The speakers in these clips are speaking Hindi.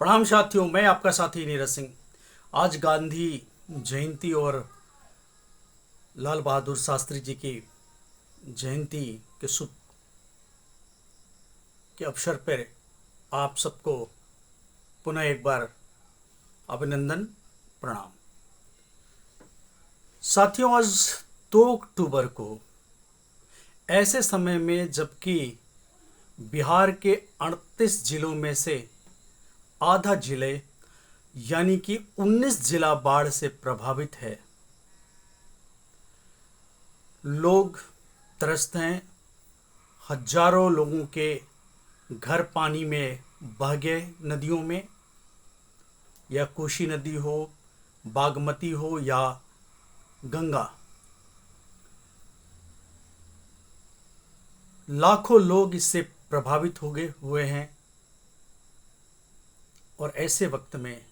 प्रणाम साथियों, मैं आपका साथी नीरज सिंह। आज गांधी जयंती और लाल बहादुर शास्त्री जी की जयंती के शुभ के अवसर पर आप सबको पुनः एक बार अभिनंदन, प्रणाम। साथियों, आज 2 अक्टूबर को ऐसे समय में जबकि बिहार के 38 जिलों में से आधा जिले यानी कि 19 जिला बाढ़ से प्रभावित है, लोग त्रस्त हैं। हजारों लोगों के घर पानी में बह गए, नदियों में, या कोसी नदी हो, बागमती हो या गंगा। लाखों लोग इससे प्रभावित हो गए हुए हैं। और ऐसे वक्त में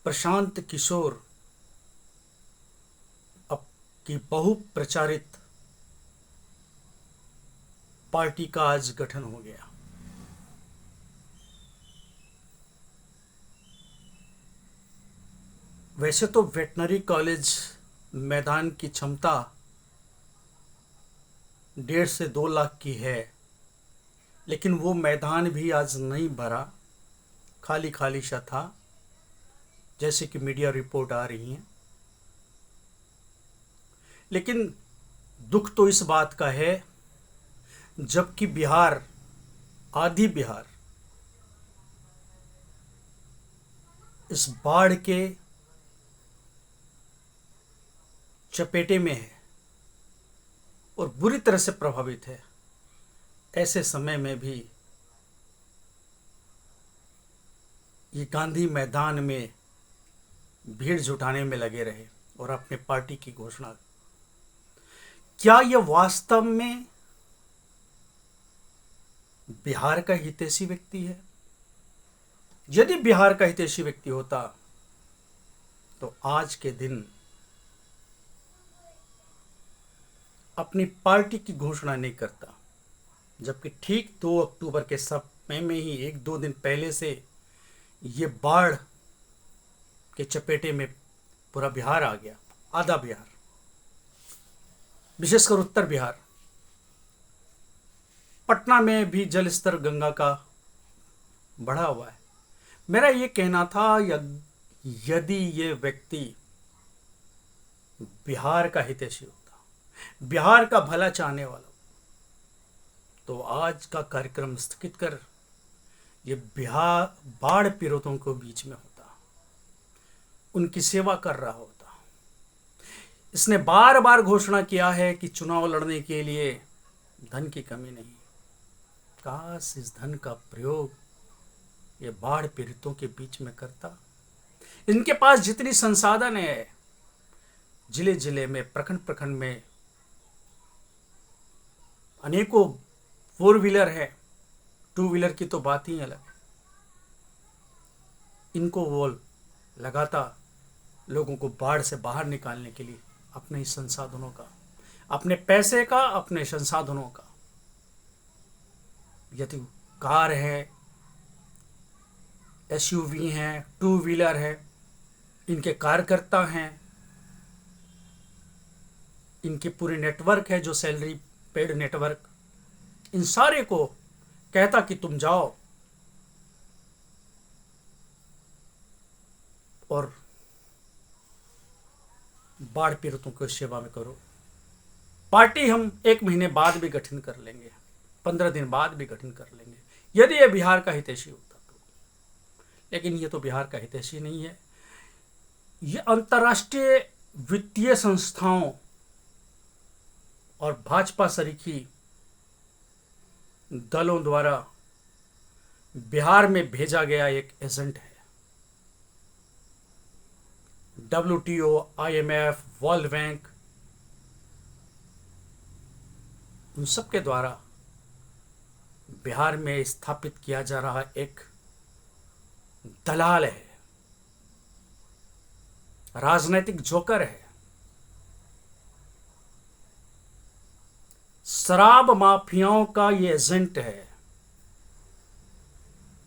प्रशांत किशोर अब की बहुप्रचारित पार्टी का आज गठन हो गया। वैसे तो वेटनरी कॉलेज मैदान की क्षमता 1.5 से 2 लाख की है, लेकिन वो मैदान भी आज नहीं भरा, खाली खाली सा था, जैसे कि मीडिया रिपोर्ट आ रही हैं। लेकिन दुख तो इस बात का है, जबकि बिहार, आधी बिहार इस बाढ़ के चपेटे में है और बुरी तरह से प्रभावित है। ऐसे समय में भी ये गांधी मैदान में भीड़ जुटाने में लगे रहे और अपने पार्टी की घोषणा। क्या यह वास्तव में बिहार का हितैषी व्यक्ति है? यदि बिहार का हितैषी व्यक्ति होता तो आज के दिन अपनी पार्टी की घोषणा नहीं करता, जबकि ठीक 2 अक्टूबर के समय में ही 1-2 दिन पहले से ये बाढ़ के चपेटे में पूरा बिहार आ गया, आधा बिहार, विशेषकर उत्तर बिहार। पटना में भी जल स्तर गंगा का बढ़ा हुआ है। मेरा ये कहना था, यदि ये व्यक्ति बिहार का हितैषी होता, बिहार का भला चाहने वाला, तो आज का कार्यक्रम स्थगित कर ये बिहार बाढ़ पीड़ितों को बीच में होता, उनकी सेवा कर रहा होता। इसने बार बार घोषणा किया है कि चुनाव लड़ने के लिए धन की कमी नहीं। काश इस धन का प्रयोग ये बाढ़ पीड़ितों के बीच में करता। इनके पास जितनी संसाधन है, जिले जिले में, प्रखंड प्रखंड में अनेकों 4 व्हीलर है, 2 व्हीलर की तो बात ही अलग है। इनको वो लगाता लोगों को बाढ़ से बाहर निकालने के लिए अपने संसाधनों का, अपने पैसे का, अपने संसाधनों का। यदि कार है, एसयूवी हैं, 2 व्हीलर है, इनके कार्यकर्ता हैं, इनके पूरे नेटवर्क है जो सैलरी पेड नेटवर्क, इन सारे को कहता कि तुम जाओ और बाढ़ पीड़ितों की सेवा में करो। पार्टी हम 1 महीने बाद भी गठन कर लेंगे, 15 दिन बाद भी गठन कर लेंगे, यदि यह बिहार का हितैषी होता तो। लेकिन ये तो बिहार का हितैषी नहीं है। ये अंतर्राष्ट्रीय वित्तीय संस्थाओं और भाजपा सरीखी दलों द्वारा बिहार में भेजा गया एक एजेंट है। WTO, IMF, वर्ल्ड बैंक, उन सब के द्वारा बिहार में स्थापित किया जा रहा एक दलाल है, राजनीतिक जोकर है, शराब माफियाओं का ये एजेंट है।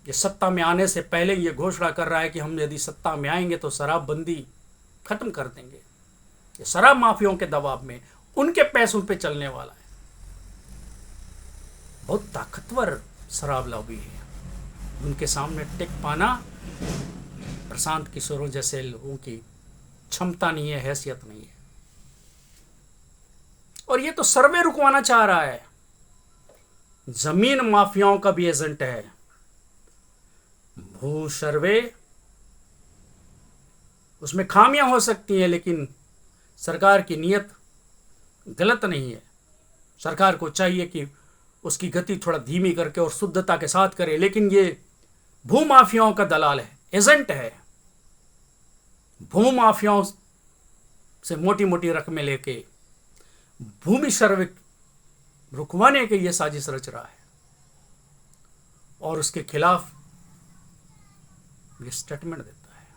ये सत्ता में आने से पहले ये घोषणा कर रहा है कि हम यदि सत्ता में आएंगे तो शराबबंदी खत्म कर देंगे। ये शराब माफियाओं के दबाव में उनके पैसों पे चलने वाला है। बहुत ताकतवर शराब लॉबी है। उनके सामने टिक पाना प्रशांत किशोरों जैसे लोगों की क्षमता नहीं है, हैसियत नहीं है। और ये तो सर्वे रुकवाना चाह रहा है। जमीन माफियाओं का भी एजेंट है। भू सर्वे, उसमें खामियां हो सकती हैं, लेकिन सरकार की नीयत गलत नहीं है। सरकार को चाहिए कि उसकी गति थोड़ा धीमी करके और शुद्धता के साथ करे, लेकिन ये भूमाफियाओं का दलाल है, एजेंट है। भूमाफियाओं से मोटी मोटी रकमें लेके भूमि सर्वे रुकवाने के ये साजिश रच रहा है और उसके खिलाफ ये स्टेटमेंट देता है।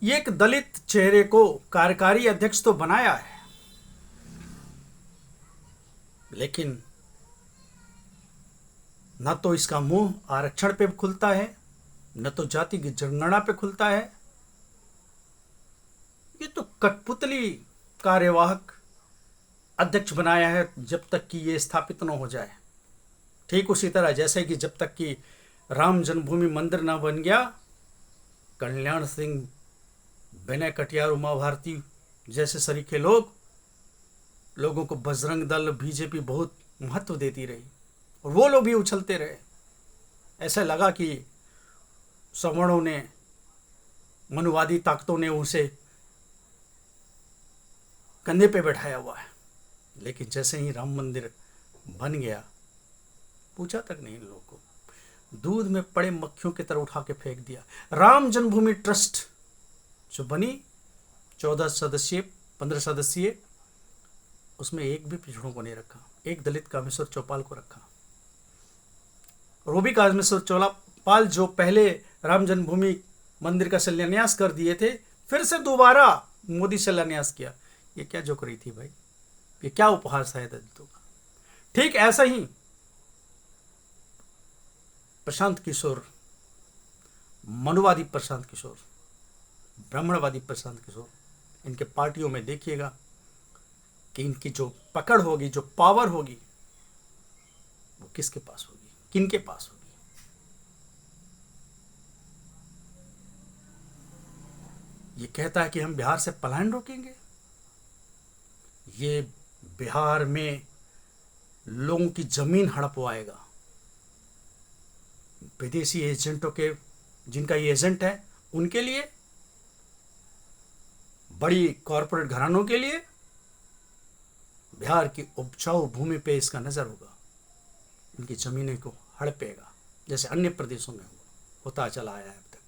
ये एक दलित चेहरे को कार्यकारी अध्यक्ष तो बनाया है, लेकिन न तो इसका मुंह आरक्षण पे खुलता है, न तो जाति की जनगणना पे खुलता है। ये तो कठपुतली कार्यवाहक अध्यक्ष बनाया है जब तक कि ये स्थापित न हो जाए। ठीक उसी तरह जैसे कि जब तक कि राम जन्मभूमि मंदिर न बन गया, कल्याण सिंह, विनय कटियार, उमा भारती जैसे सरीखे लोगों को बजरंग दल, बीजेपी बहुत महत्व देती रही और वो लोग भी उछलते रहे। ऐसा लगा कि सवर्णों ने, मनुवादी ताकतों ने उसे कंधे पे बैठाया हुआ है। लेकिन जैसे ही राम मंदिर बन गया, पूछा तक नहीं इन लोगों को, दूध में पड़े मक्खियों की तरह उठा के फेंक दिया। राम जन्मभूमि ट्रस्ट जो बनी 14 सदस्यीय 15 सदस्यीय, उसमें एक भी पिछड़ों को नहीं रखा। एक दलित कामेश्वर चौपाल को रखा। और वो भी कामेश्वर चौपाल जो पहले राम जन्मभूमि मंदिर का शिलान्यास कर दिए थे, फिर से दोबारा मोदी शिलान्यास किया। ये क्या जो करी थी भाई, ये क्या उपहास है दलितों का। ठीक ऐसा ही प्रशांत किशोर, मनुवादी प्रशांत किशोर, ब्राह्मणवादी प्रशांत किशोर, इनके पार्टियों में देखिएगा कि इनकी जो पकड़ होगी, जो पावर होगी, वो किसके पास होगी, किनके पास होगी। ये कहता है कि हम बिहार से पलायन रोकेंगे। ये बिहार में लोगों की जमीन हड़पवाएगा। विदेशी एजेंटों के, जिनका ये एजेंट है, उनके लिए, बड़ी कॉरपोरेट घरानों के लिए बिहार की उपजाऊ भूमि पे इसका नजर होगा। इनकी जमीनें को हड़पेगा, जैसे अन्य प्रदेशों में होता चला आया है अब तक।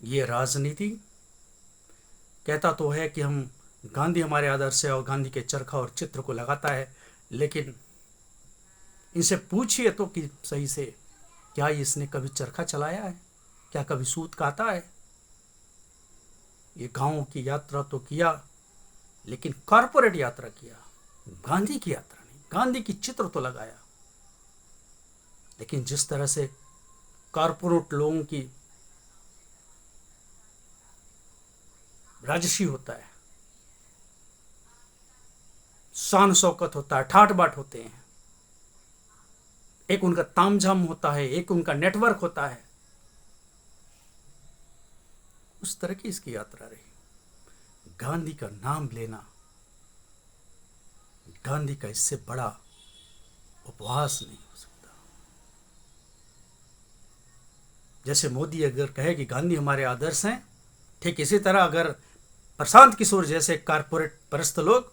ये राजनीति कहता तो है कि हम गांधी हमारे आदर्श है और गांधी के चरखा और चित्र को लगाता है, लेकिन इनसे पूछिए तो कि सही से, क्या इसने कभी चरखा चलाया है? क्या कभी सूत काता है? ये गांवों की यात्रा तो किया, लेकिन कॉरपोरेट यात्रा किया, गांधी की यात्रा नहीं। गांधी की चित्र तो लगाया, लेकिन जिस तरह से कॉरपोरेट लोगों की राजसी होता है, शान शौकत होता है, ठाट बाट होते हैं, एक उनका तामझाम होता है, एक उनका नेटवर्क होता है, उस तरह की इसकी यात्रा रही। गांधी का नाम लेना, गांधी का इससे बड़ा उपहास नहीं हो सकता। जैसे मोदी अगर कहे कि गांधी हमारे आदर्श हैं, ठीक इसी तरह अगर प्रशांत किशोर जैसे कारपोरेट परस्त लोग,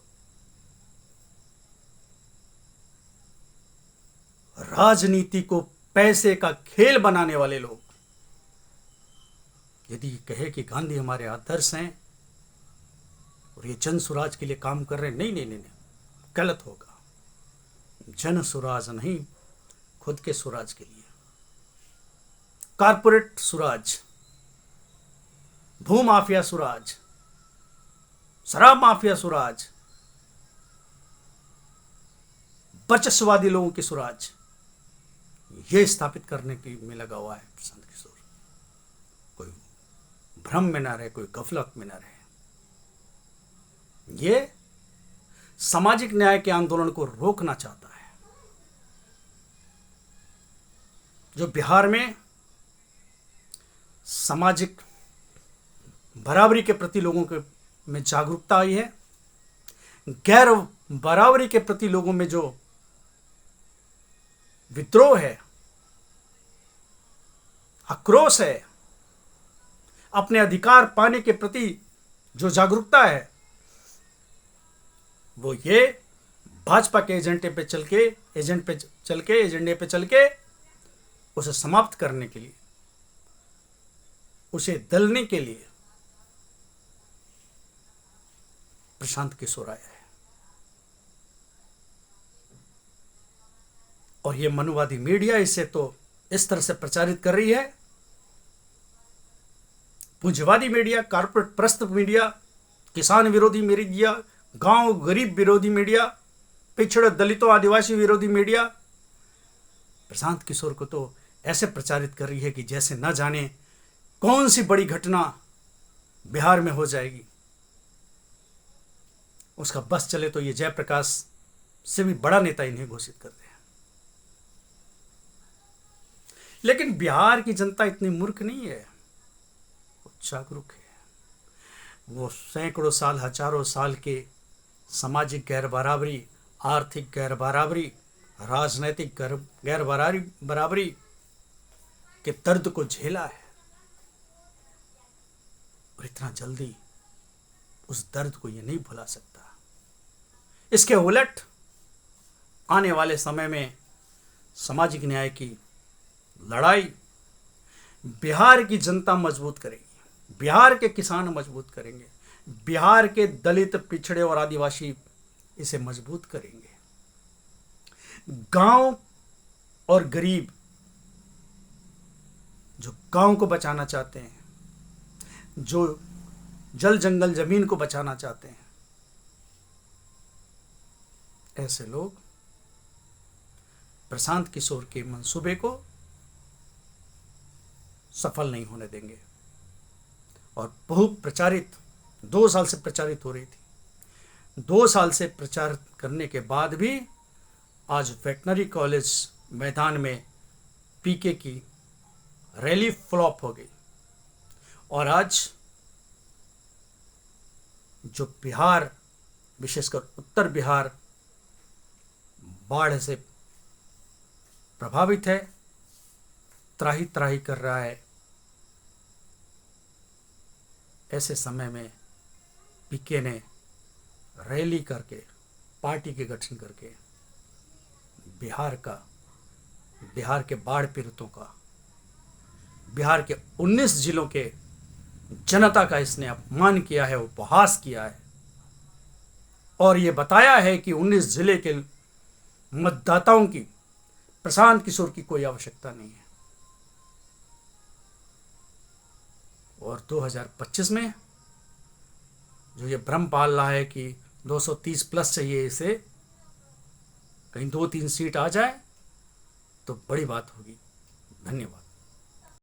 राजनीति को पैसे का खेल बनाने वाले लोग, यदि कहे कि गांधी हमारे आदर्श हैं और ये जन स्वराज के लिए काम कर रहे हैं, नहीं नहीं नहीं, गलत होगा। जन स्वराज नहीं, खुद के स्वराज के लिए। कारपोरेट स्वराज, भू माफिया स्वराज, शराब माफिया स्वराज, वर्चस्ववादी लोगों की स्वराज, ये स्थापित करने की में लगा हुआ है प्रशांत किशोर। कोई भ्रम में ना रहे, कोई गफलत में ना रहे। ये सामाजिक न्याय के आंदोलन को रोकना चाहता है। जो बिहार में सामाजिक बराबरी के प्रति लोगों के में जागरूकता आई है, गैर बराबरी के प्रति लोगों में जो विद्रोह है, आक्रोश है, अपने अधिकार पाने के प्रति जो जागरूकता है, वो ये भाजपा के एजेंडे पे चल के उसे समाप्त करने के लिए, उसे दलने के लिए प्रशांत किशोर आया है। और ये मनुवादी मीडिया इसे तो इस तरह से प्रचारित कर रही है, पूंजीवादी मीडिया, कारपोरेट प्रस्त मीडिया, किसान विरोधी मीडिया, गांव गरीब विरोधी मीडिया, पिछड़े दलितों आदिवासी विरोधी मीडिया प्रशांत किशोर को तो ऐसे प्रचारित कर रही है कि जैसे न जाने कौन सी बड़ी घटना बिहार में हो जाएगी। उसका बस चले तो ये जयप्रकाश से भी बड़ा नेता इन्हें घोषित कर दे। लेकिन बिहार की जनता इतनी मूर्ख नहीं है, वो जागरूक है। वो सैकड़ों साल, हजारों साल के सामाजिक गैर बराबरी, आर्थिक गैर बराबरी, राजनैतिक गैर बराबरी के दर्द को झेला है, और इतना जल्दी उस दर्द को ये नहीं भुला सकता। इसके उलट आने वाले समय में सामाजिक न्याय की लड़ाई बिहार की जनता मजबूत करेगी, बिहार के किसान मजबूत करेंगे, बिहार के दलित, पिछड़े और आदिवासी इसे मजबूत करेंगे। गांव और गरीब जो गांव को बचाना चाहते हैं, जो जल जंगल जमीन को बचाना चाहते हैं, ऐसे लोग प्रशांत किशोर के मंसूबे को सफल नहीं होने देंगे। और बहुत प्रचारित 2 साल से प्रचारित हो रही थी, 2 साल से प्रचार करने के बाद भी आज वेटनरी कॉलेज मैदान में पीके की रैली फ्लॉप हो गई। और आज जो बिहार, विशेषकर उत्तर बिहार बाढ़ से प्रभावित है, त्राही त्राही कर रहा है, ऐसे समय में पीके ने रैली करके, पार्टी के गठन करके बिहार के बाढ़ पीड़ितों का, बिहार के 19 जिलों के जनता का इसने अपमान किया है, उपहास किया है, और ये बताया है कि 19 जिले के मतदाताओं की प्रशांत किशोर की कोई आवश्यकता नहीं है। और 2025 में जो ये भ्रम पाल रहा है कि 230 प्लस चाहिए, इसे कहीं 2-3 सीट आ जाए तो बड़ी बात होगी। धन्यवाद।